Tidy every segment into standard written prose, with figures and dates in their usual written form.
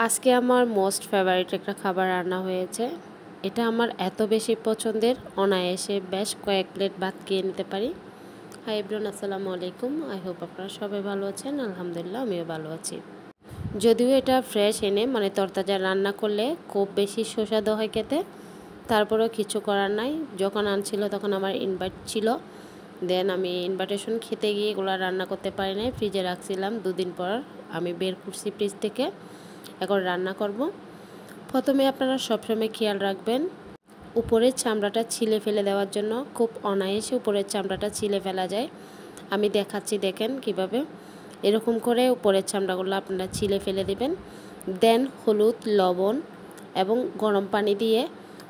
আজকে আমার most favourite একটা খাবার রান্না হয়েছে। এটা আমার এত বেশি পছন্দের, অনায়াসে বেশ কয়েক প্লেট ভাত খেয়ে নিতে পারি। হাই এভরিওয়ান, আসসালামু আলাইকুম। আই হোপ আপনারা সবাই ভালো আছেন। আলহামদুলিল্লাহ আমিও ভালো আছি। যদিও এটা ফ্রেশ এনে মানে তরতাজা রান্না করলে খুব বেশি সুস্বাদু হয় খেতে, তারপরেও কিছু করার নাই। যখন আনছিল তখন আমার ইনভাইট ছিল, দেন আমি ইনভাইটেশন খেতে গিয়ে এগুলো রান্না করতে পারি নাই, ফ্রিজে রাখছিলাম। দুদিন পর আমি বের করছি ফ্রিজ থেকে, এখন রান্না করব। প্রথমে আপনারা সবসময় খেয়াল রাখবেন উপরের চামড়াটা ছিলে ফেলে দেওয়ার জন্য। খুব অনায়াসে উপরের চামড়াটা ছিলে ফেলা যায়। আমি দেখাচ্ছি, দেখেন কিভাবে। এরকম করে উপরের চামড়াগুলো আপনারা ছিলে ফেলে দিবেন। দেন হলুদ, লবণ এবং গরম পানি দিয়ে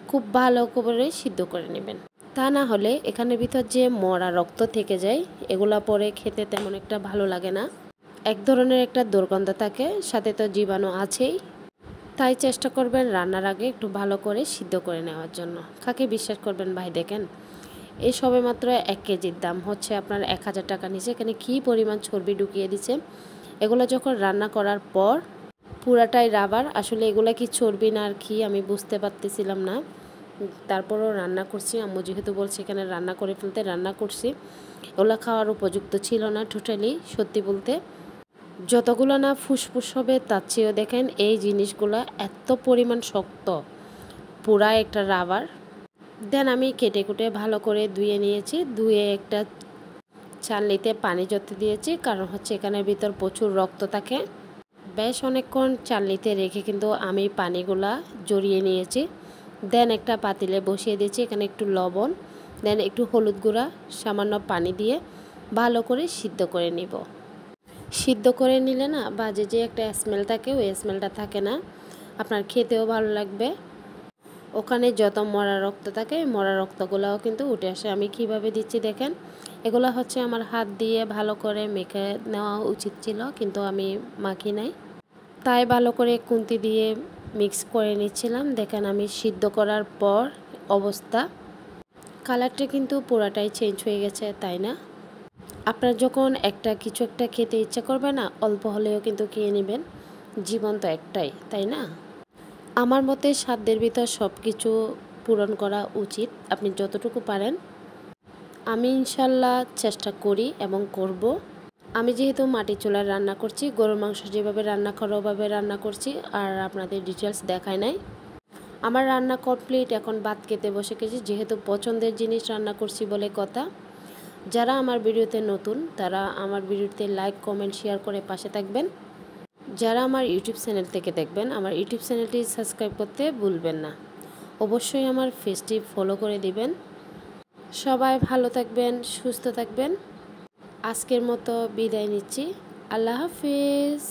খুব ভালো করে সিদ্ধ করে নেবেন। তা না হলে এখানের ভিতর যে মরা রক্ত থেকে যায়, এগুলা পরে খেতে তেমন একটা ভালো লাগে না। এক ধরনের একটা দুর্গন্ধ থাকে, সাথে তো জীবাণু আছেই। তাই চেষ্টা করবেন রান্নার আগে একটু ভালো করে সিদ্ধ করে নেওয়ার জন্য। কাকে বিশ্বাস করবেন ভাই, দেখেন এই সবে মাত্র 1 কেজির দাম হচ্ছে আপনার 1000 টাকা নিচে। এখানে কী পরিমাণ চর্বি ঢুকিয়ে দিচ্ছে। এগুলো যখন রান্না করার পর পুরাটাই রাবার। আসলে এগুলা কি চর্বি না আর কি আমি বুঝতে পারতেছিলাম না। তারপরও রান্না করছি, আম্মু যেহেতু বলছে এখানে রান্না করে ফেলতে, রান্না করছি। এগুলো খাওয়ার উপযুক্ত ছিল না টোটালি, সত্যি বলতে। যতগুলো না ফুসফুস হবে তার চেয়েও দেখেন এই জিনিসগুলো এত পরিমাণ শক্ত, পুরা একটা রাবার। দেন আমি কেটে কুটে ভালো করে ধুয়ে নিয়েছি। ধুয়ে একটা চালনিতে পানি জড়তে দিয়েছি, কারণ হচ্ছে এখানের ভিতর প্রচুর রক্ত থাকে। বেশ অনেকক্ষণ চালনিতে রেখে কিন্তু আমি পানিগুলা জড়িয়ে নিয়েছি। দেন একটা পাতিলে বসিয়ে দিয়েছি, এখানে একটু লবণ, দেন একটু হলুদ গুঁড়া, সামান্য পানি দিয়ে ভালো করে সিদ্ধ করে নিব। সিদ্ধ করে নিলে না বাজে যে একটা স্মেল থাকে, ওই স্মেলটা থাকে না। আপনার খেতেও ভালো লাগবে। ওখানে যত মরা রক্ত থাকে, মরা রক্তগুলোও কিন্তু উঠে আসে। আমি কিভাবে দিচ্ছি দেখেন। এগুলো হচ্ছে আমার হাত দিয়ে ভালো করে মেখে নেওয়া উচিত ছিল, কিন্তু আমি মাখি নাই। তাই ভালো করে খুন্তি দিয়ে মিক্স করে নিচ্ছিলাম। দেখেন আমি সিদ্ধ করার পর অবস্থা, কালারটা কিন্তু পুরাটাই চেঞ্জ হয়ে গেছে, তাই না? আপনার যখন কিছু একটা খেতে ইচ্ছা করবে না, অল্প হলেও কিন্তু খেয়ে নেবেন। জীবন তো একটাই, তাই না? আমার মতে সাধ্যের ভিতর সব কিছু পূরণ করা উচিত, আপনি যতটুকু পারেন। আমি ইনশাল্লাহ চেষ্টা করি এবং করব। আমি যেহেতু মাটি চুলায় রান্না করছি, গরুর মাংস যেভাবে রান্না করো ওভাবে রান্না করছি, আর আপনাদের ডিটেলস দেখায় নাই। আমার রান্না কমপ্লিট, এখন ভাত খেতে বসে গেছি। যেহেতু পছন্দের জিনিস রান্না করছি বলে কথা। যারা আমার ভিডিওতে নতুন তারা আমার ভিডিওতে লাইক, কমেন্ট, শেয়ার করে পাশে থাকবেন। যারা আমার ইউটিউব চ্যানেল থেকে দেখবেন, আমার ইউটিউব চ্যানেলটি সাবস্ক্রাইব করতে ভুলবেন না। অবশ্যই আমার পেজটি ফলো করে দিবেন। সবাই ভালো থাকবেন, সুস্থ থাকবেন। আজকের মতো বিদায় নিচ্ছি। আল্লাহ হাফিজ।